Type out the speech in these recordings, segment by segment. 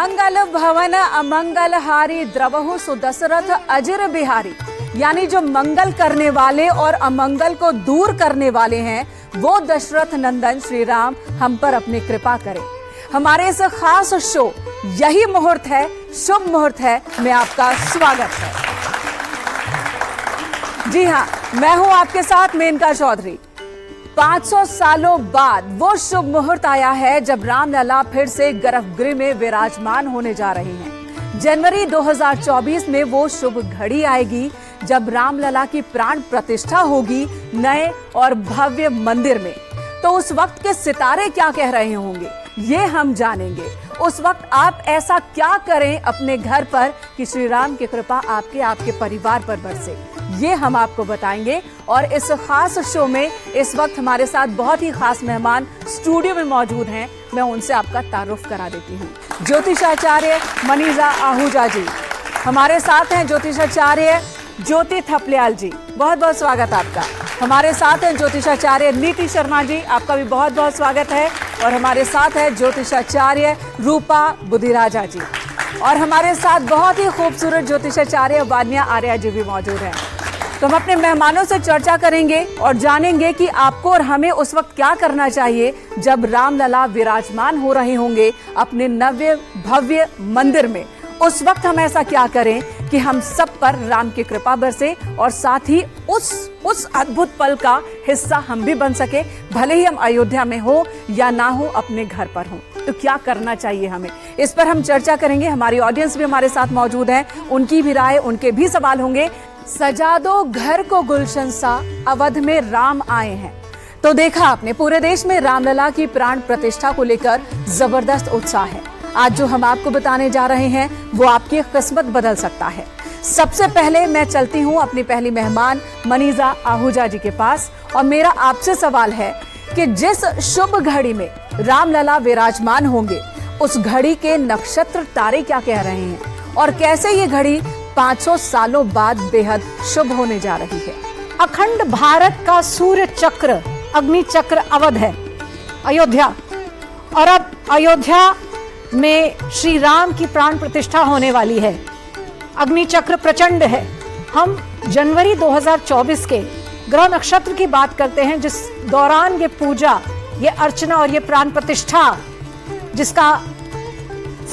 मंगल भवन अमंगल हारी द्रवहु सुदशरथ अजिर बिहारी। यानी जो मंगल करने वाले और अमंगल को दूर करने वाले हैं वो दशरथ नंदन श्री राम हम पर अपनी कृपा करें। हमारे इस खास शो यही मुहूर्त है, शुभ मुहूर्त है, में आपका स्वागत है। जी हाँ, मैं हूं आपके साथ मेनका चौधरी। 500 सालों बाद वो शुभ मुहूर्त आया है जब रामलला फिर से गर्भगृह में विराजमान होने जा रहे हैं। जनवरी 2024 में वो शुभ घड़ी आएगी जब रामलला की प्राण प्रतिष्ठा होगी नए और भव्य मंदिर में। तो उस वक्त के सितारे क्या कह रहे होंगे ये हम जानेंगे। उस वक्त आप ऐसा क्या करें अपने घर पर कि श्री राम की कृपा आपके परिवार पर बरसे, ये हम आपको बताएंगे। और इस खास शो में इस वक्त हमारे साथ बहुत ही खास मेहमान स्टूडियो में मौजूद हैं। मैं उनसे आपका तारुफ करा देती हूँ। ज्योतिषाचार्य मनीषा आहूजा जी हमारे साथ हैं। ज्योतिषाचार्य ज्योति थपलियाल जी, बहुत बहुत स्वागत आपका। हमारे साथ हैं ज्योतिषाचार्य नीति शर्मा जी, आपका भी बहुत बहुत स्वागत है। और हमारे साथ है ज्योतिषाचार्य रूपा बुधिराजा जी। और हमारे साथ बहुत ही खूबसूरत ज्योतिषाचार्य वान्या आर्या जी भी मौजूद हैं। तो हम अपने मेहमानों से चर्चा करेंगे और जानेंगे कि आपको और हमें उस वक्त क्या करना चाहिए जब रामलला विराजमान हो रहे होंगे अपने नव्य भव्य मंदिर में। उस वक्त हम ऐसा क्या करें कि हम सब पर राम की कृपा बरसे और साथ ही उस अद्भुत पल का हिस्सा हम भी बन सके, भले ही हम अयोध्या में हो या ना हो, अपने घर पर हो। तो क्या करना चाहिए हमें, इस पर हम चर्चा करेंगे। हमारी ऑडियंस भी हमारे साथ मौजूद है, उनकी भी राय, उनके भी सवाल होंगे। सजा दो घर को गुलशन सा, अवध में राम आए हैं। तो देखा आपने, पूरे देश में रामलला की प्राण प्रतिष्ठा को लेकर जबरदस्त उत्साह है। आज जो हम आपको बताने जा रहे हैं वो आपकी किस्मत बदल सकता है। सबसे पहले मैं चलती हूँ अपनी पहली मेहमान मनीषा आहूजा जी के पास और मेरा आपसे सवाल है कि जिस शुभ घड़ी में रामलला विराजमान होंगे उस घड़ी के नक्षत्र तारे क्या कह रहे हैं और कैसे ये घड़ी 500 सालों बाद बेहद शुभ होने जा रही है। अखंड भारत का सूर्य चक्र अग्नि चक्र अवध है, अयोध्या। और अब अयोध्या में श्री राम की प्राण प्रतिष्ठा होने वाली है। अग्नि चक्र प्रचंड है। हम जनवरी 2024 के ग्रह नक्षत्र की बात करते हैं जिस दौरान ये पूजा, ये अर्चना और ये प्राण प्रतिष्ठा जिसका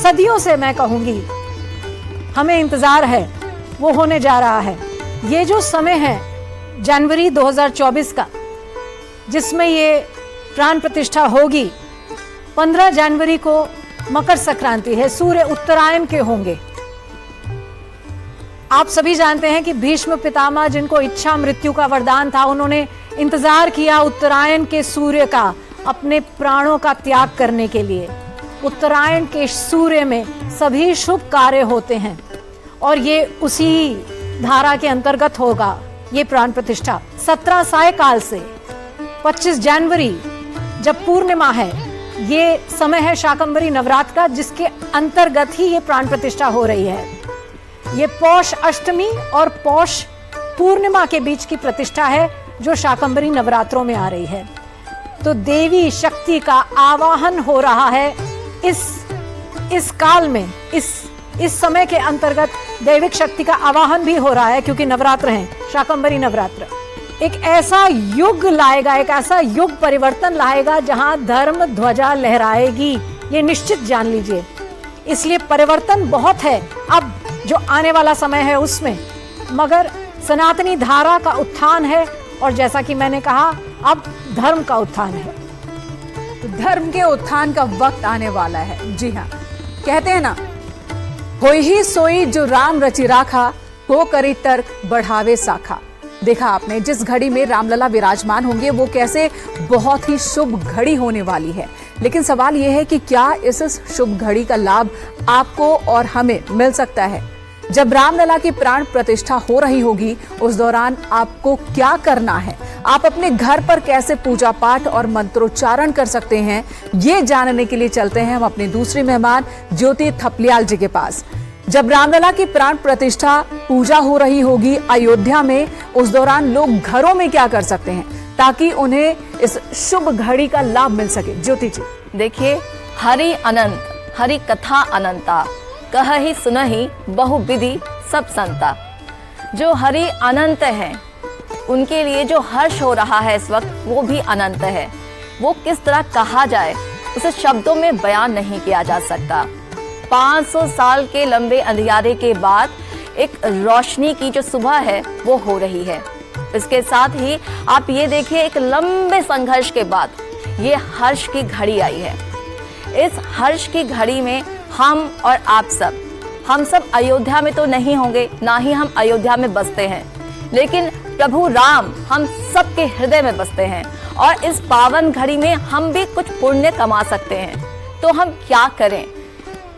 सदियों से मैं कहूंगी हमें इंतजार है, वो होने जा रहा है। ये जो समय है जनवरी 2024 का जिसमें ये प्राण प्रतिष्ठा होगी, 15 जनवरी को मकर संक्रांति है, सूर्य उत्तरायण के होंगे। आप सभी जानते हैं कि भीष्म पितामह जिनको इच्छा मृत्यु का वरदान था, उन्होंने इंतजार किया उत्तरायण के सूर्य का अपने प्राणों का त्याग करने के लिए। उत्तरायण के सूर्य में सभी शुभ कार्य होते हैं और ये उसी धारा के अंतर्गत होगा ये प्राण प्रतिष्ठा। 17 सायकाल से 25 जनवरी जब पूर्णिमा है, ये समय है शाकंभरी नवरात्र का जिसके अंतर्गत ही ये प्राण प्रतिष्ठा हो रही है। ये पौष अष्टमी और पौष पूर्णिमा के बीच की प्रतिष्ठा है जो शाकंभरी नवरात्रों में आ रही है। तो देवी शक्ति का आवाहन हो रहा है इस काल में, इस समय के अंतर्गत दैविक शक्ति का आवाहन भी हो रहा है क्योंकि नवरात्र हैं, शाकंभरी नवरात्र। एक ऐसा युग लाएगा, एक ऐसा युग परिवर्तन लाएगा जहां धर्म ध्वजा लहराएगी, ये निश्चित जान लीजिए। इसलिए परिवर्तन बहुत है अब जो आने वाला समय है उसमें, मगर सनातनी धारा का उत्थान है और जैसा कि मैंने कहा अब धर्म का उत्थान है। तो धर्म के उत्थान का वक्त आने वाला है। जी हाँ, कहते हैं ना, होई ही सोई जो राम रचि राखा, को करी तर्क बढ़ावे साखा। देखा आपने, जिस घड़ी में रामलला विराजमान होंगे वो कैसे बहुत ही शुभ घड़ी होने वाली है। लेकिन सवाल यह है कि क्या इस शुभ घड़ी का लाभ आपको और हमें मिल सकता है। जब रामलला की प्राण प्रतिष्ठा हो रही होगी उस दौरान आपको क्या करना है, आप अपने घर पर कैसे पूजा पाठ और मंत्रोच्चारण कर सकते हैं, ये जानने के लिए चलते हैं हम अपनी दूसरी मेहमान ज्योति थपलियाल जी के पास। जब रामलला की प्राण प्रतिष्ठा पूजा हो रही होगी अयोध्या में, उस दौरान लोग घरों में क्या कर सकते हैं ताकि उन्हें इस शुभ घड़ी का लाभ मिल सके। ज्योति जी, देखिए, हरि अनंत हरि कथा अनंता, कहहि सुनहि बहु विधि सब संता। जो हरि अनंत हैं, उनके लिए जो हर्ष हो रहा है इस वक्त वो भी अनंत है। वो किस तरह कहा जाए, उसे शब्दों में बयान नहीं किया जा सकता। 500 साल के लंबे अंधियारे के बाद एक रोशनी की जो सुबह है वो हो रही है। इसके साथ ही आप ये देखिए, एक लंबे संघर्ष के बाद ये हर्ष की घड़ी आई है। इस हर्ष की घड़ी में हम और आप हम सब अयोध्या में तो नहीं होंगे, ना ही हम अयोध्या में बसते हैं, लेकिन प्रभु राम हम सबके हृदय में बसते हैं। और इस पावन घड़ी में हम भी कुछ पुण्य कमा सकते हैं। तो हम क्या करें?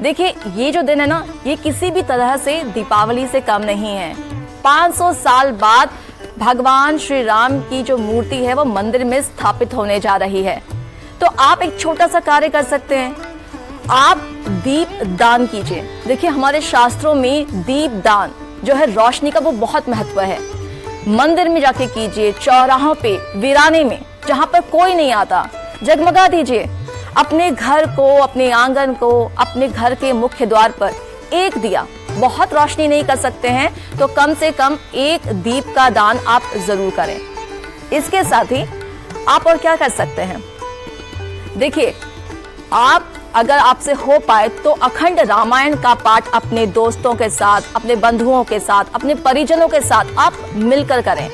देखिए, ये जो दिन है ना, ये किसी भी तरह से दीपावली से कम नहीं है। 500 साल बाद भगवान श्री राम की जो मूर्ति है वो मंदिर में स्थापित होने जा रही है। तो आप एक छोटा सा कार्य कर सकते हैं, आप दीप दान कीजिए। देखिए, हमारे शास्त्रों में दीप दान जो है रोशनी का वो बहुत महत्व है। मंदिर में जाके कीजिए, चौराहों पे, वीराने में, जहाँ पर कोई नहीं आता, जगमगा दीजिए अपने घर को, अपने आंगन को, अपने घर के मुख्य द्वार पर एक दिया। बहुत रोशनी नहीं कर सकते हैं तो कम से कम एक दीप का दान आप जरूर करें। इसके साथ ही आप और क्या कर सकते हैं? देखिए, आप अगर आपसे हो पाए तो अखंड रामायण का पाठ अपने दोस्तों के साथ, अपने बंधुओं के साथ, अपने परिजनों के साथ आप मिलकर करें।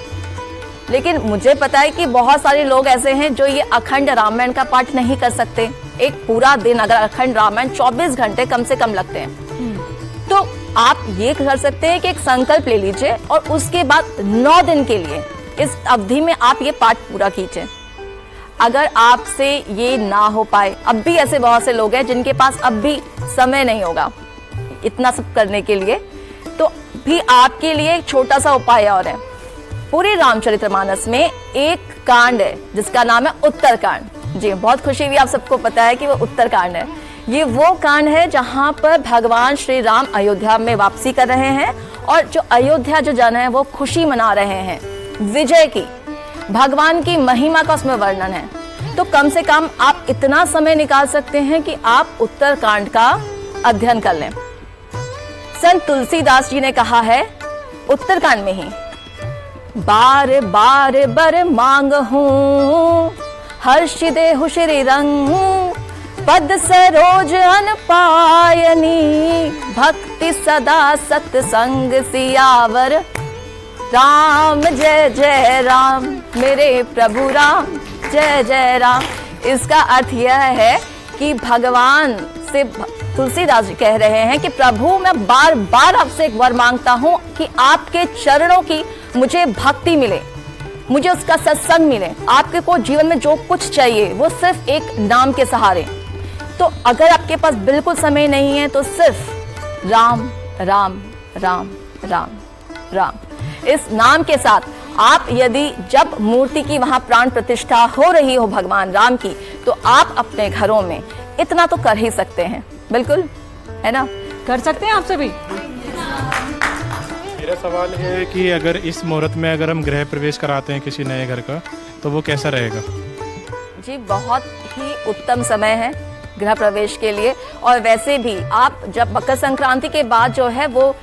लेकिन मुझे पता है कि बहुत सारे लोग ऐसे हैं जो ये अखंड रामायण का पाठ नहीं कर सकते। एक पूरा दिन अगर अखंड रामायण 24 घंटे कम से कम लगते हैं। तो आप ये कर सकते हैं कि एक संकल्प ले लीजिए और उसके बाद 9 दिन के लिए इस अवधि में आप ये पाठ पूरा कीजिए। अगर आपसे ये ना हो पाए, अब भी ऐसे बहुत से लोग हैं जिनके पास अब भी समय नहीं होगा इतना सब करने के लिए, तो भी आपके लिए एक छोटा सा उपाय और है। पूरे रामचरितमानस में एक कांड है जिसका नाम है उत्तरकांड। जी, बहुत खुशी हुई आप सबको पता है कि वो उत्तरकांड है। ये वो कांड है जहाँ पर भगवान श्री राम अयोध्या में वापसी कर रहे हैं और जो अयोध्या जो जन है वो खुशी मना रहे हैं विजय की, भगवान की महिमा का उसमें वर्णन है। तो कम से कम आप इतना समय निकाल सकते हैं कि आप उत्तरकांड का अध्ययन कर लें। संत तुलसीदास जी ने कहा है उत्तरकांड में ही, बार बार बर मांग हूँ, हर्ष देहु श्री रंग, पद सरोज अन पायनी, भक्ति सदा सत्संग सियावर, राम जय जय राम, मेरे प्रभु राम जय जय राम। इसका अर्थ यह है कि भगवान से तुलसीदास जी कह रहे हैं कि प्रभु मैं बार बार आपसे एक वर मांगता हूँ कि आपके चरणों की मुझे भक्ति मिले, मुझे उसका सत्संग मिले। आपके को जीवन में जो कुछ चाहिए वो सिर्फ एक नाम के सहारे। तो अगर आपके पास बिल्कुल समय नहीं है तो सिर्फ राम राम राम राम राम, इस नाम के साथ आप यदि जब मूर्ति की वहां प्राण प्रतिष्ठा हो रही हो भगवान राम की, तो आप अपने घरों में इतना तो कर ही सकते हैं। बिल्कुल, है ना? कर सकते हैं आप सभी। मेरा सवाल है कि अगर इस मुहूर्त में अगर हम गृह प्रवेश कराते हैं किसी नए घर का, तो वो कैसा रहेगा? जी, बहुत ही उत्तम समय है गृह प्रवेश के लिए। और वैसे भी आप जब मकर संक्रांति के बाद जो है वो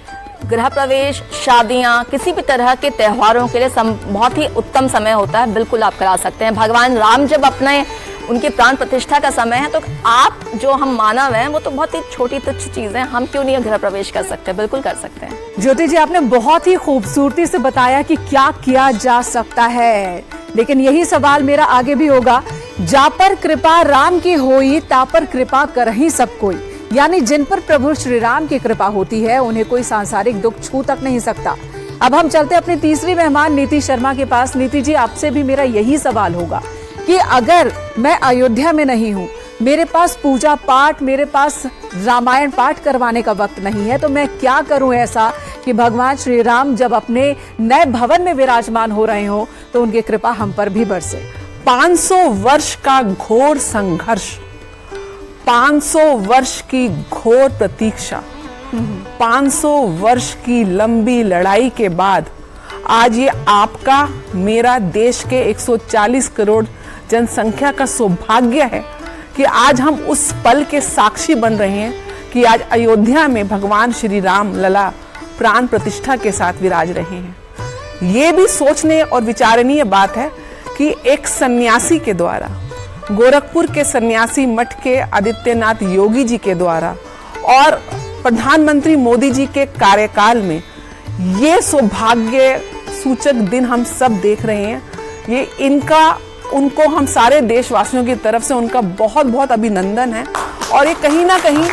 गृह प्रवेश, शादियां, किसी भी तरह के त्योहारों के लिए बहुत ही उत्तम समय होता है। बिल्कुल आप करा सकते हैं। भगवान राम जब अपने उनकी प्राण प्रतिष्ठा का समय है, तो आप जो हम मानव हैं वो तो बहुत ही छोटी तुच्छ चीज है, हम क्यों नहीं गृह प्रवेश कर सकते? बिल्कुल कर सकते हैं। ज्योति जी, आपने बहुत ही खूबसूरती से बताया कि क्या किया जा सकता है, लेकिन यही सवाल मेरा आगे भी होगा। जा पर कृपा राम की होई, ता पर कृपा करहि सब कोई। यानी जिन पर प्रभु श्री राम की कृपा होती है उन्हें कोई सांसारिक दुख छू तक नहीं सकता। अब हम चलते अपनी तीसरी मेहमान नीति शर्मा के पास। नीति जी, आपसे भी मेरा यही सवाल होगा कि अगर मैं अयोध्या में नहीं हूँ, मेरे पास पूजा पाठ, मेरे पास रामायण पाठ करवाने का वक्त नहीं है, तो मैं क्या करूं ऐसा कि भगवान श्री राम जब अपने नए भवन में विराजमान हो रहे हो तो उनकी कृपा हम पर भी बरसे। 500 वर्ष का घोर संघर्ष, 500 वर्ष की घोर प्रतीक्षा, 500 वर्ष की लंबी लड़ाई के बाद आज ये आपका, मेरा, देश के 140 करोड़ जनसंख्या का सौभाग्य है कि आज हम उस पल के साक्षी बन रहे हैं कि आज अयोध्या में भगवान श्री राम लला प्राण प्रतिष्ठा के साथ विराज रहे हैं। ये भी सोचने और विचारणीय बात है कि एक सन्यासी के द्वारा, गोरखपुर के सन्यासी मठ के आदित्यनाथ योगी जी के द्वारा और प्रधानमंत्री मोदी जी के कार्यकाल में ये सौभाग्य सूचक दिन हम सब देख रहे हैं। ये उनको हम सारे देशवासियों की तरफ से उनका बहुत बहुत अभिनंदन है और ये कहीं ना कहीं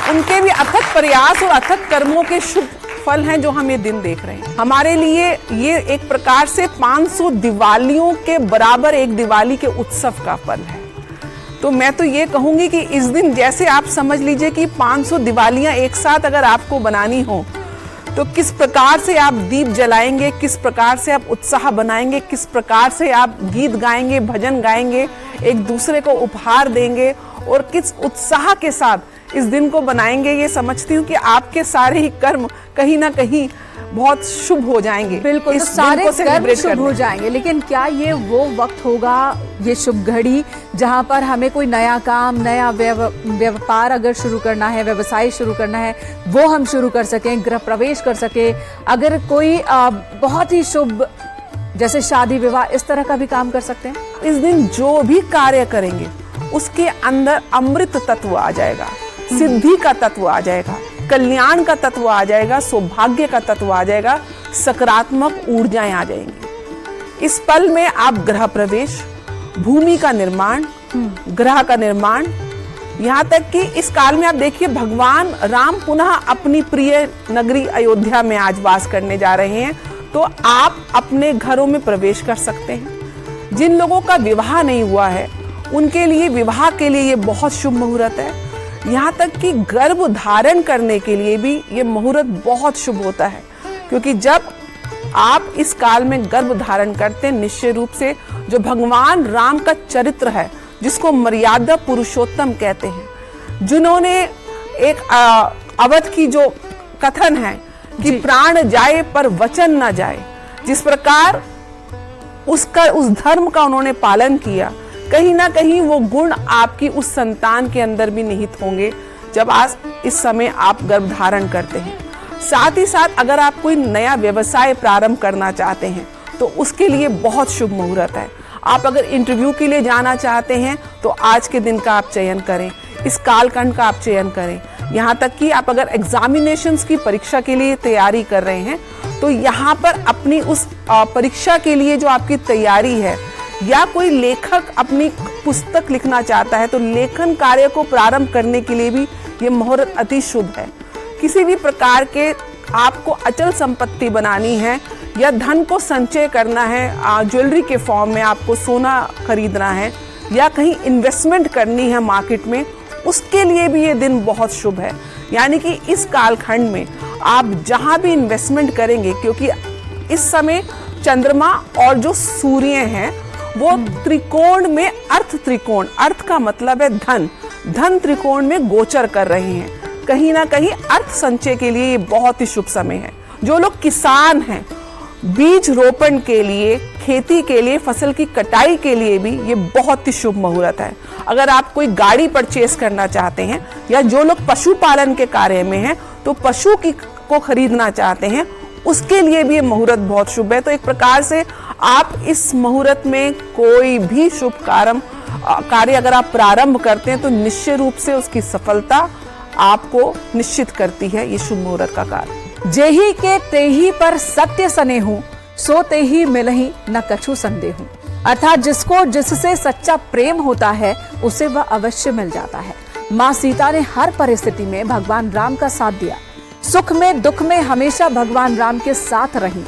उनके भी अथक प्रयास और अथक कर्मों के शुभ फल हैं जो हम ये दिन देख रहे हैं। हमारे लिए ये एक प्रकार से 500 दिवालियों के बराबर एक दिवाली के उत्सव का पल है। तो मैं तो ये कहूंगी कि इस दिन जैसे आप समझ लीजिए कि 500 दिवालियां एक साथ अगर आपको बनानी हो तो किस प्रकार से आप दीप जलाएंगे, किस प्रकार से आप उत्साह बनाएंगे, किस प्रकार से आप गीत गाएंगे, भजन गाएंगे, एक दूसरे को उपहार देंगे और किस उत्साह के साथ इस दिन को बनाएंगे। ये समझती हूँ कि आपके सारे ही कर्म कहीं ना कहीं बहुत शुभ हो जाएंगे। बिल्कुल, तो सारे कर्म शुभ हो जाएंगे। लेकिन क्या ये वो वक्त होगा, ये शुभ घड़ी, जहां पर हमें कोई नया काम, नया व्यापार अगर शुरू करना है, व्यवसाय शुरू करना है, वो हम शुरू कर सकें, गृह प्रवेश कर सके, अगर कोई बहुत ही शुभ जैसे शादी विवाह इस तरह का भी काम कर सकते हैं? इस दिन जो भी कार्य करेंगे उसके अंदर अमृत तत्व आ जाएगा, सिद्धि का तत्व आ जाएगा, कल्याण का तत्व आ जाएगा, सौभाग्य का तत्व आ जाएगा, सकारात्मक ऊर्जाएं आ जाएंगी। इस पल में आप गृह प्रवेश, भूमि का निर्माण, ग्रह का निर्माण, यहाँ तक कि इस काल में आप देखिए भगवान राम पुनः अपनी प्रिय नगरी अयोध्या में आज वास करने जा रहे हैं, तो आप अपने घरों में प्रवेश कर सकते हैं। जिन लोगों का विवाह नहीं हुआ है उनके लिए विवाह के लिए ये बहुत शुभ मुहूर्त है। यहाँ तक कि गर्भ धारण करने के लिए भी ये मुहूर्त बहुत शुभ होता है, क्योंकि जब आप इस काल में गर्भ धारण करते हैं, निश्चय रूप से जो भगवान राम का चरित्र है, जिसको मर्यादा पुरुषोत्तम कहते हैं, जिन्होंने एक अवध की जो कथन है कि प्राण जाए पर वचन ना जाए, जिस प्रकार उस धर्म का उन्होंने पालन किया, कहीं ना कहीं वो गुण आपकी उस संतान के अंदर भी निहित होंगे जब आज इस समय आप गर्भ धारण करते हैं। साथ ही साथ अगर आप कोई नया व्यवसाय प्रारंभ करना चाहते हैं तो उसके लिए बहुत शुभ मुहूर्त है। आप अगर इंटरव्यू के लिए जाना चाहते हैं तो आज के दिन का आप चयन करें, इस कालखंड का आप चयन करें। यहाँ तक कि आप अगर एग्जामिनेशंस की परीक्षा के लिए तैयारी कर रहे हैं तो यहाँ पर अपनी उस परीक्षा के लिए जो आपकी तैयारी है, या कोई लेखक अपनी पुस्तक लिखना चाहता है तो लेखन कार्य को प्रारंभ करने के लिए भी ये मुहूर्त अति शुभ है। किसी भी प्रकार के आपको अचल संपत्ति बनानी है या धन को संचय करना है, ज्वेलरी के फॉर्म में आपको सोना खरीदना है या कहीं इन्वेस्टमेंट करनी है मार्केट में, उसके लिए भी ये दिन बहुत शुभ है। यानी कि इस कालखंड में आप जहां भी इन्वेस्टमेंट करेंगे, क्योंकि इस समय चंद्रमा और जो सूर्य हैं वो त्रिकोण में, अर्थ का मतलब है धन त्रिकोण में गोचर कर रहे हैं। कहीं ना कहीं अर्थ संचय के लिए ये बहुत ही शुभ समय है। जो लोग किसान हैं, बीज रोपण के लिए, खेती के लिए, फसल की कटाई के लिए भी ये बहुत ही शुभ मुहूर्त है। अगर आप कोई गाड़ी परचेस करना चाहते हैं या जो लोग पशुपालन के कार्य में हैं तो पशु को खरीदना चाहते हैं, उसके लिए भी ये मुहूर्त बहुत शुभ है। तो एक प्रकार से आप इस मुहूर्त में कोई भी शुभ कार्य अगर आप प्रारंभ करते हैं तो निश्चित रूप से उसकी सफलता आपको निश्चित करती है ये शुभ मुहूर्त का कार्य। जेही के तेही पर सत्य सनेहू, सो तेही मिलही न कछु संदेहू। अर्थात जिसको जिससे सच्चा प्रेम होता है उसे वह अवश्य मिल जाता है। माँ सीता ने हर परिस्थिति में भगवान राम का साथ दिया, सुख में दुख में हमेशा भगवान राम के साथ रही।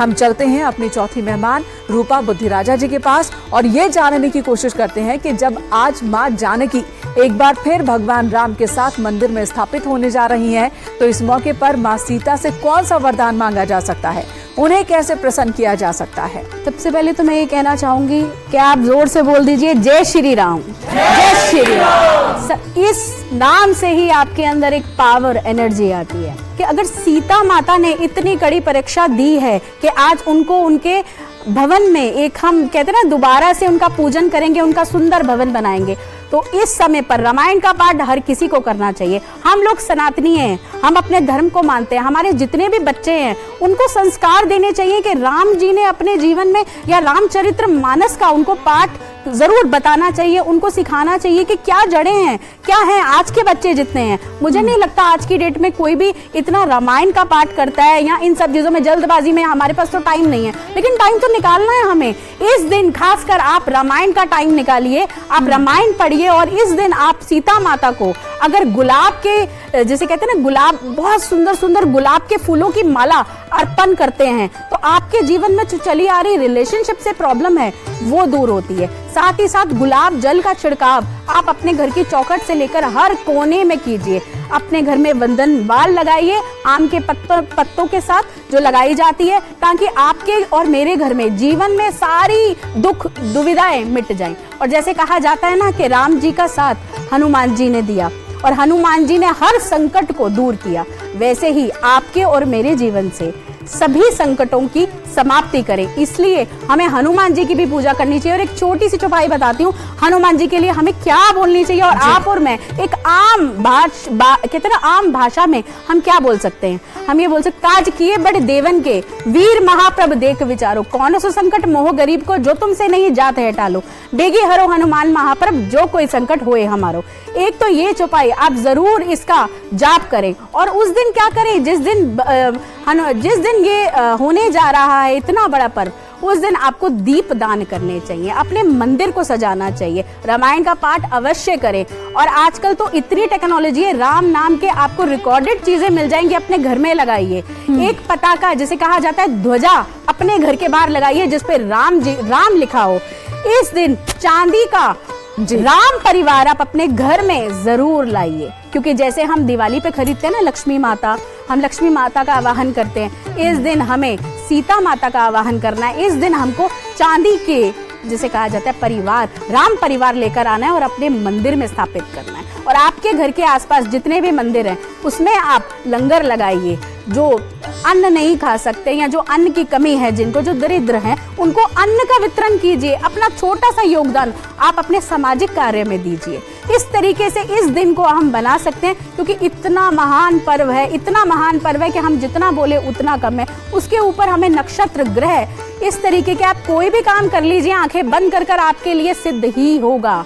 हम चलते हैं अपनी चौथी मेहमान रूपा बुद्धिराजा जी के पास और ये जानने की कोशिश करते हैं कि जब आज माँ जानकी एक बार फिर भगवान राम के साथ मंदिर में स्थापित होने जा रही हैं, तो इस मौके पर माँ सीता से कौन सा वरदान मांगा जा सकता है, उन्हें कैसे प्रसन्न किया जा सकता है। सबसे पहले तो मैं ये कहना चाहूंगी कि आप जोर से बोल दीजिए जय श्री राम, जय श्री राम। इस नाम से ही आपके अंदर एक पावर, एनर्जी आती है कि अगर सीता माता ने इतनी कड़ी परीक्षा दी है कि आज उनको उनके भवन में एक, हम कहते हैं ना, दोबारा से उनका पूजन करेंगे, उनका सुंदर भवन बनाएंगे, तो इस समय पर रामायण का पाठ हर किसी को करना चाहिए। हम लोग सनातनी हैं, हम अपने धर्म को मानते हैं, हमारे जितने भी बच्चे हैं उनको संस्कार देने चाहिए कि राम जी ने अपने जीवन में या रामचरित्र मानस का उनको पाठ जरूर बताना चाहिए, उनको सिखाना चाहिए कि क्या जड़ें हैं, क्या है। आज के बच्चे जितने हैं, मुझे नहीं लगता आज की डेट में कोई भी इतना रामायण का पाठ करता है, या इन सब चीजों में जल्दबाजी में हमारे पास तो टाइम नहीं है, लेकिन टाइम तो निकालना है हमें। इस दिन खासकर आप रामायण का टाइम निकालिए, आप रामायण पढ़िए, और इस दिन आप सीता माता को अगर गुलाब के, जैसे कहते हैं ना, गुलाब, बहुत सुंदर सुंदर गुलाब के फूलों की माला अर्पण करते हैं, तो आपके जीवन में जो चली आ रही रिलेशनशिप से प्रॉब्लम है वो दूर होती है। साथ ही साथ गुलाब जल का छिड़काव आप अपने घर की चौखट से लेकर हर कोने में कीजिए। अपने घर में वंदन बाल लगाइए आम के पत्तों के साथ जो लगाई जाती है, ताकि आपके और मेरे घर में जीवन में सारी दुख दुविधाएं मिट जाएं। और जैसे कहा जाता है ना कि राम जी का साथ हनुमान जी ने दिया और हनुमान जी ने हर संकट को दूर किया, वैसे ही आपके और मेरे जीवन से सभी संकटों की समाप्ति करें। इसलिए हमें हनुमान जी की भी पूजा करनी चाहिए। और एक छोटी सी चौपाई बताती हूँ हनुमान जी के लिए हमें क्या बोलनी चाहिए, और आप और मैं एक आम कहते हैं आम भाषा में हम क्या बोल सकते हैं। हम ये बोल सकते, काज किए बड़े देवन के, वीर महाप्रभ देख विचारो, कौन सो संकट मोह गरीब को, जो तुमसे नहीं जात है टालो, बेगी हरो हनुमान महाप्रभ, जो कोई संकट होए हमारो। एक तो ये चौपाई आप जरूर इसका जाप करें। और उस दिन क्या करें, जिस दिन ये होने जा रहा है इतना बड़ा पर्व, उस दिन आपको दीप दान करने चाहिए, अपने मंदिर को सजाना चाहिए, रामायण का पाठ अवश्य करें। और आजकल तो इतनी टेक्नोलॉजी है, राम नाम के आपको रिकॉर्डेड चीजें मिल जाएंगी, अपने घर में लगाइए। एक पताका, जिसे कहा जाता है ध्वजा, अपने घर के बाहर लगाइए जिसपे राम लिखा हो। इस दिन चांदी का राम परिवार आप अपने घर में जरूर लाइए, क्योंकि जैसे हम दिवाली पे खरीदते हैं ना लक्ष्मी माता, हम लक्ष्मी माता का आवाहन करते हैं, इस दिन हमें सीता माता का आवाहन करना है। इस दिन हमको चांदी के, जिसे कहा जाता है परिवार, राम परिवार लेकर आना है और अपने मंदिर में स्थापित करना है। और आपके घर के आसपास जितने भी मंदिर हैं उसमें आप लंगर लगाइए। जो अन्न नहीं खा सकते या जो अन्न की कमी है, जिनको, जो दरिद्र हैं, उनको अन्न का वितरण कीजिए। अपना छोटा सा योगदान आप अपने सामाजिक कार्य में दीजिए। इस तरीके से इस दिन को हम बना सकते हैं, क्योंकि इतना महान पर्व है, इतना महान पर्व है कि हम जितना बोले उतना कम है। उसके ऊपर हमें नक्षत्र, ग्रह, इस तरीके के आप कोई भी काम कर लीजिए आंखें बंद कर आपके लिए सिद्ध ही होगा।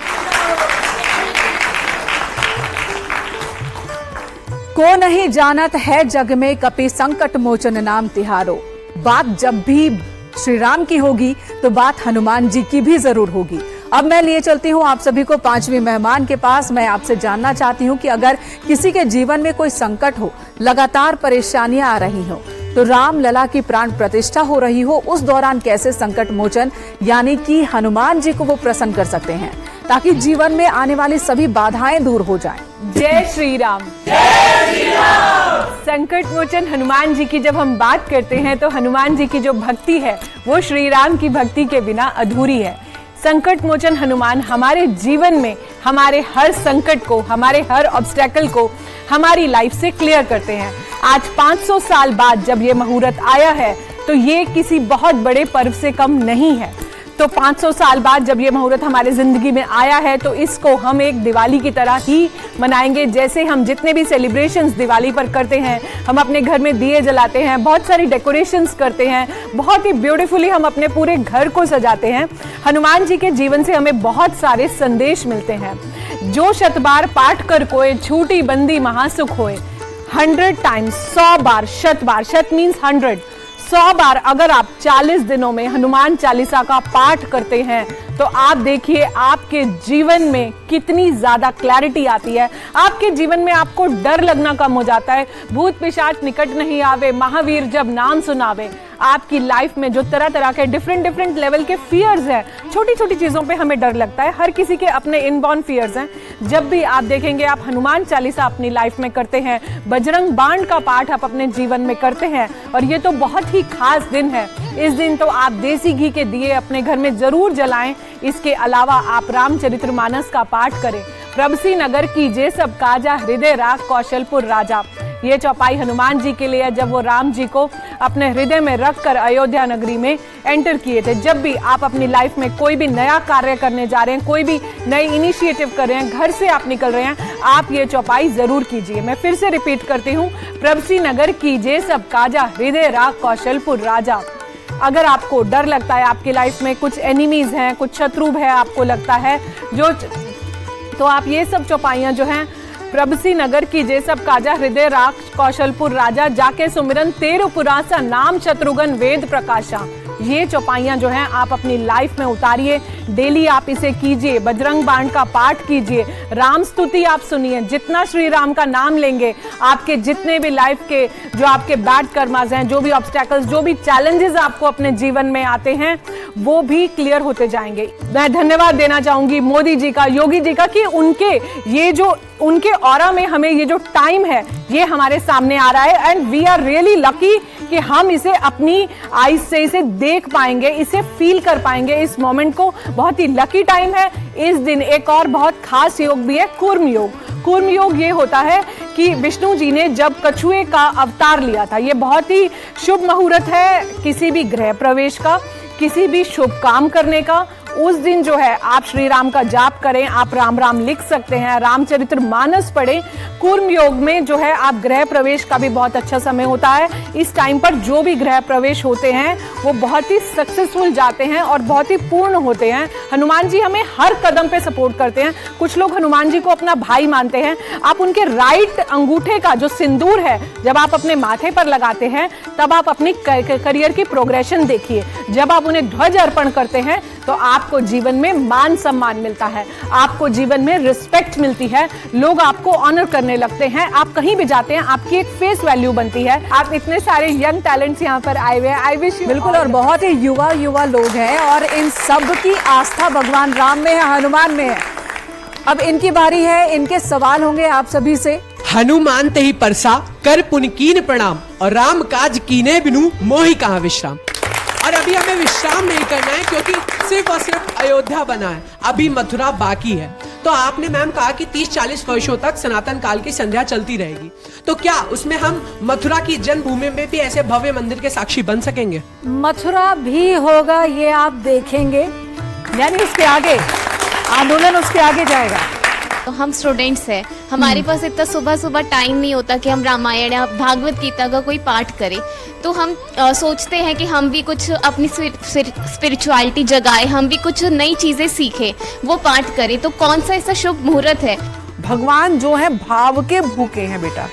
को नहीं जानत है जग में कपि संकट मोचन नाम तिहारो। बात जब भी श्री राम की होगी तो बात हनुमान जी की भी जरूर होगी। अब मैं लिए चलती हूँ आप सभी को 5वीं मेहमान के पास। मैं आपसे जानना चाहती हूँ कि अगर किसी के जीवन में कोई संकट हो, लगातार परेशानियां आ रही हो, तो राम लला की प्राण प्रतिष्ठा हो रही हो, उस दौरान कैसे संकट मोचन यानी कि हनुमान जी को वो प्रसन्न कर सकते हैं, ताकि जीवन में आने वाली सभी बाधाएं दूर हो जाएं। जय श्री राम। जय श्री राम। संकट मोचन हनुमान जी की जब हम बात करते हैं तो हनुमान जी की जो भक्ति है वो श्री राम की भक्ति के बिना अधूरी है। संकट मोचन हनुमान हमारे जीवन में हमारे हर संकट को, हमारे हर ऑब्स्टेकल को हमारी लाइफ से क्लियर करते हैं। आज 500 साल बाद जब ये मुहूर्त आया है तो ये किसी बहुत बड़े पर्व से कम नहीं है। तो 500 साल बाद जब ये मुहूर्त हमारे जिंदगी में आया है तो इसको हम एक दिवाली की तरह ही मनाएंगे। जैसे हम जितने भी सेलिब्रेशंस दिवाली पर करते हैं, हम अपने घर में दिए जलाते हैं, बहुत सारी डेकोरेशंस करते हैं, बहुत ही ब्यूटीफुली हम अपने पूरे घर को सजाते हैं। हनुमान जी के जीवन से हमें बहुत सारे संदेश मिलते हैं। जो शतबार पाठ कर कोय, छूटी बंदी महासुख होए। 100 टाइम्स, 100 बार, शत बार, शत मीन्स 100, 100 बार अगर आप 40 दिनों में हनुमान चालीसा का पाठ करते हैं तो आप देखिए आपके जीवन में कितनी ज्यादा क्लैरिटी आती है। आपके जीवन में आपको डर लगना कम हो जाता है। भूत पिशाच निकट नहीं आवे, महावीर जब नाम सुनावे। आपकी लाइफ में जो तरह तरह के डिफरेंट लेवल के फियर्स हैं, छोटी छोटी चीजों पे हमें डर लगता है, हर किसी के अपने इनबॉर्न फियर्स हैं। जब भी आप देखेंगे आप हनुमान चालीसा अपनी लाइफ में करते हैं, बजरंग बाण का पाठ आप अपने जीवन में करते हैं, और ये तो बहुत ही खास दिन है। इस दिन तो आप देसी घी के दिए अपने घर में जरूर जलाएं। इसके अलावा आप रामचरितमानस का पाठ करें। प्रभसी नगर की जे सब काजा, हृदय राग कौशलपुर राजा। ये चौपाई हनुमान जी के लिए है, जब वो राम जी को अपने हृदय में रखकर अयोध्या नगरी में एंटर किए थे। जब भी आप अपनी लाइफ में कोई भी नया कार्य करने जा रहे हैं, कोई भी नई इनिशिएटिव कर रहे हैं, घर से आप निकल रहे हैं, आप ये चौपाई जरूर कीजिए। मैं फिर से रिपीट करती हूँ, प्रभसी नगर कीजिए सब काजा, हृदय राख कौशलपुर राजा। अगर आपको डर लगता है, आपकी लाइफ में कुछ एनिमीज हैं, कुछ शत्रु है, आपको लगता है तो आप ये सब चौपाइयाँ जो हैं, प्रभसी नगर की जे सब काजा, हृदय राख कौशलपुर राजा, जाके सुमिरन तेरु पुरासा, नाम शत्रुघ्न वेद प्रकाशा, ये चौपाइयाँ जो हैं आप अपनी लाइफ में उतारिए। डेली आप इसे कीजिए, बजरंग बाण का पाठ कीजिए, राम स्तुति आप सुनिए। जितना श्री राम का नाम लेंगे, आपके जितने भी लाइफ के जो आपके बैड कर्मास हैं, जो भी ऑब्स्टेकल्स, जो भी चैलेंजेस आपको अपने जीवन में आते हैं, वो भी क्लियर होते जाएंगे। मैं धन्यवाद देना चाहूंगी मोदी जी का, योगी जी का, कि उनके ऑरा में हमें ये जो टाइम है ये हमारे सामने आ रहा है, and we are really lucky कि हम इसे अपनी आईज से इसे देख पाएंगे, इसे फील कर पाएंगे, इस मोमेंट को। बहुत ही लकी टाइम है। इस दिन एक और बहुत खास योग भी है, कूर्म योग। कूर्म योग ये होता है कि विष्णु जी ने जब कछुए का अवतार लिया था, ये बहुत ही शुभ मुहूर्त है किसी भी गृह प्रवेश का, किसी भी शुभ काम करने का। उस दिन जो है आप श्री राम का जाप करें, आप राम राम लिख सकते हैं, रामचरित्र मानस पढ़ें। कूर्म योग में जो है आप गृह प्रवेश का भी बहुत अच्छा समय होता है। इस टाइम पर जो भी गृह प्रवेश होते हैं वो बहुत ही सक्सेसफुल जाते हैं और बहुत ही पूर्ण होते हैं। हनुमान जी हमें हर कदम पे सपोर्ट करते हैं। कुछ लोग हनुमान जी को अपना भाई मानते हैं। आप उनके राइट अंगूठे का जो सिंदूर है, जब आप अपने माथे पर लगाते हैं, तब आप अपनी करियर की प्रोग्रेशन देखिए। जब आप उन्हें ध्वज अर्पण करते हैं तो आपको जीवन में मान सम्मान मिलता है, आपको जीवन में रिस्पेक्ट मिलती है, लोग आपको ऑनर करने लगते हैं। आप कहीं भी जाते हैं, आपकी एक फेस वैल्यू बनती है। आप इतने सारे यंग टैलेंट्स यहाँ पर आए हुए हैं, आई विश यू। बिल्कुल, और बहुत ही युवा लोग हैं और इन सब की आस्था भगवान राम में है, हनुमान में है। अब इनकी बारी है, इनके सवाल होंगे आप सभी से। हनुमान ते ही परसा, कर पुन कीन प्रणाम, और राम काज कीने बिनु मोहि कहाँ विश्राम। और अभी हमें विश्राम नहीं करना है, क्योंकि सिर्फ और सिर्फ अयोध्या बना है, अभी मथुरा बाकी है। तो आपने मैम कहा कि 30-40 वर्षों तक सनातन काल की संध्या चलती रहेगी, तो क्या उसमें हम मथुरा की जन्मभूमि में भी ऐसे भव्य मंदिर के साक्षी बन सकेंगे? मथुरा भी होगा, ये आप देखेंगे, यानी उसके आगे आंदोलन उसके आगे जाएगा। तो हम स्टूडेंट्स हैं, हमारे पास इतना सुबह सुबह टाइम नहीं होता कि हम रामायण या भागवत गीता का कोई पाठ करें। तो हम सोचते हैं कि हम भी कुछ अपनी स्पिरिचुअलिटी जगाएं, हम भी कुछ नई चीज़ें सीखें, वो पाठ करें। तो कौन सा ऐसा शुभ मुहूर्त है? भगवान जो है भाव के भूखे हैं बेटा।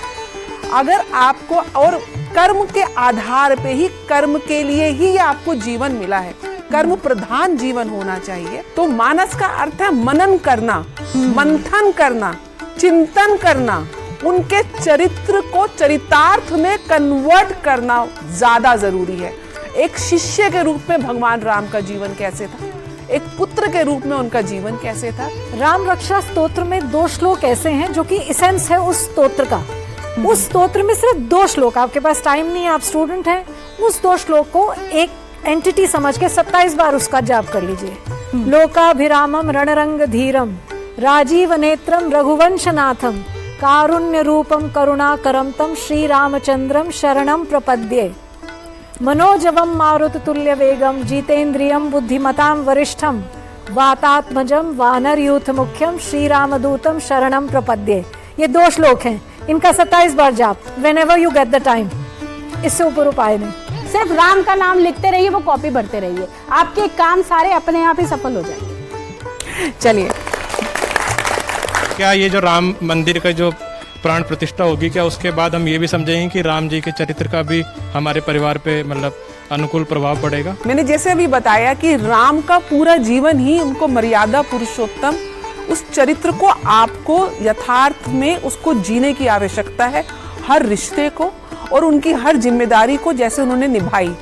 अगर आपको, और कर्म के आधार पे ही, कर्म के लिए ही आपको जीवन मिला है, कर्म प्रधान जीवन होना चाहिए। तो मानस का अर्थ है मनन करना, मंथन करना, चिंतन करना, उनके चरित्र को चरितार्थ में कन्वर्ट करना ज्यादा जरूरी है। एक शिष्य के रूप में भगवान राम का जीवन कैसे था, एक पुत्र के रूप में उनका जीवन कैसे था। राम रक्षा स्तोत्र में 2 श्लोक ऐसे हैं जो कि इसेंस है उस स्तोत्र का। उस स्तोत्र में सिर्फ 2 श्लोक, आपके पास टाइम नहीं है, आप स्टूडेंट हैं, उस 2 श्लोक को एक एंटिटी समझ के 27 बार उसका जाप कर लीजिए। लोकाभिरामम रणरंग धीरम, राजीव नेत्रम रघुवंशनाथम, कारुण्य रूपम करुणाकरम तम श्री रामचंद्रम शरणम प्रपद्ये। मनोजवम मारुत तुल्य वेगम, जितेन्द्रियम बुद्धिमताम वरिष्ठम, वातात्मजम वानर यूथ मुख्यम, श्री रामदूतम शरणम प्रपद्ये। ये 2 श्लोक हैं, इनका 27 बार जाप, whenever you get the time। इससे ऊपर उपाय नहीं। सिर्फ राम का नाम लिखते रहिए, वो कॉपी भरते रहिए, आपके काम सारे अपने आप ही सफल हो जाएंगे। चलिए, क्या ये जो राम मंदिर का जो प्राण प्रतिष्ठा होगी, क्या उसके बाद हम ये भी समझेंगे कि राम जी के चरित्र का भी हमारे परिवार पे मतलब अनुकूल प्रभाव पड़ेगा? मैंने जैसे अभी बताया कि राम का पूरा जीवन ही उनको मर्यादा पुरुषोत्तम, उस चरित्र को आपको यथार्थ में उसको जीने की आवश्यकता है। हर रिश्ते को और उनकी हर जिम्मेदारी को जैसे उन्होंने निभाई,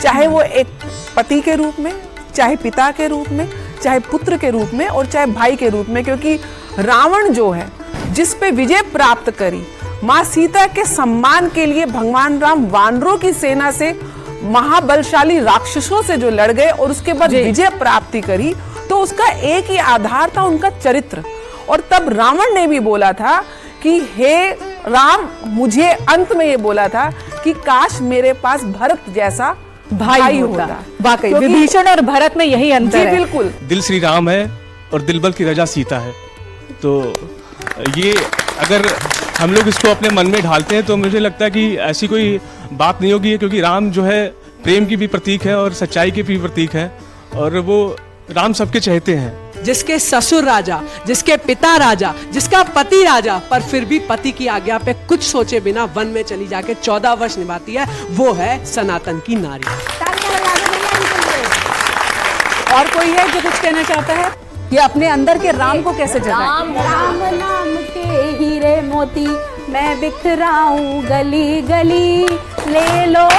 चाहे वो एक पति के रूप में, चाहे पिता के रूप में, चाहे पुत्र के रूप में, और चाहे भाई के रूप में। क्योंकि रावण जो है, जिस पे विजय प्राप्त करी, माँ सीता के सम्मान के लिए भगवान राम वानरों की सेना से, महाबलशाली राक्षसों से जो लड़ गए और उसके बाद विजय प्राप्ति करी, तो उसका एक ही आधार था, उनका चरित्र। और तब रावण ने भी बोला था कि हे राम मुझे अंत में ये बोला था कि काश मेरे पास भरत जैसा भाई होता। वाकई क्योंकि- विभीषण और भरत में यही जी अंतर है। बिल्कुल। दिल श्री राम है और दिलबर की रजा सीता है। तो ये अगर हम लोग इसको अपने मन में ढालते हैं तो मुझे लगता है कि ऐसी कोई बात नहीं होगी, क्योंकि राम जो है प्रेम की भी प्रतीक है और सच्चाई के भी प्रतीक है, और वो राम सबके चहेते हैं। जिसके ससुर राजा, जिसके पिता राजा, जिसका पति राजा, पर फिर भी पति की आज्ञा पे कुछ सोचे बिना वन में चली जाके 14 वर्ष निभाती है, वो है सनातन की नारी। और कोई है जो कुछ कहना चाहता है? ये अपने अंदर के राम को कैसे जगाए? राम नाम के हीरे मोती मैं बिखराऊं गली गली, ले लो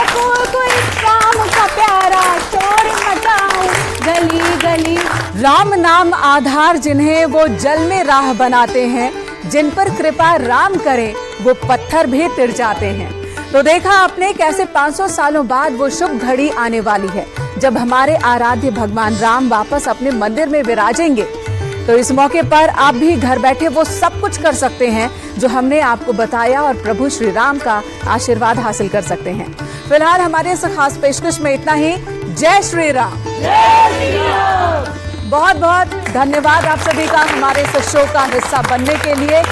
कोई राम का प्यारा शोर मचाऊं गली गली। राम नाम आधार जिन्हें वो जल में राह बनाते हैं, जिन पर कृपा राम करे वो पत्थर भी तिर जाते हैं। तो देखा आपने कैसे 500 सालों बाद वो शुभ घड़ी आने वाली है जब हमारे आराध्य भगवान राम वापस अपने मंदिर में विराजेंगे। तो इस मौके पर आप भी घर बैठे वो सब कुछ कर सकते हैं जो हमने आपको बताया और प्रभु श्री राम का आशीर्वाद हासिल कर सकते हैं। फिलहाल हमारे इस खास पेशकश में इतना ही। जय श्री राम। बहुत बहुत धन्यवाद आप सभी का हमारे इस शो का हिस्सा बनने के लिए।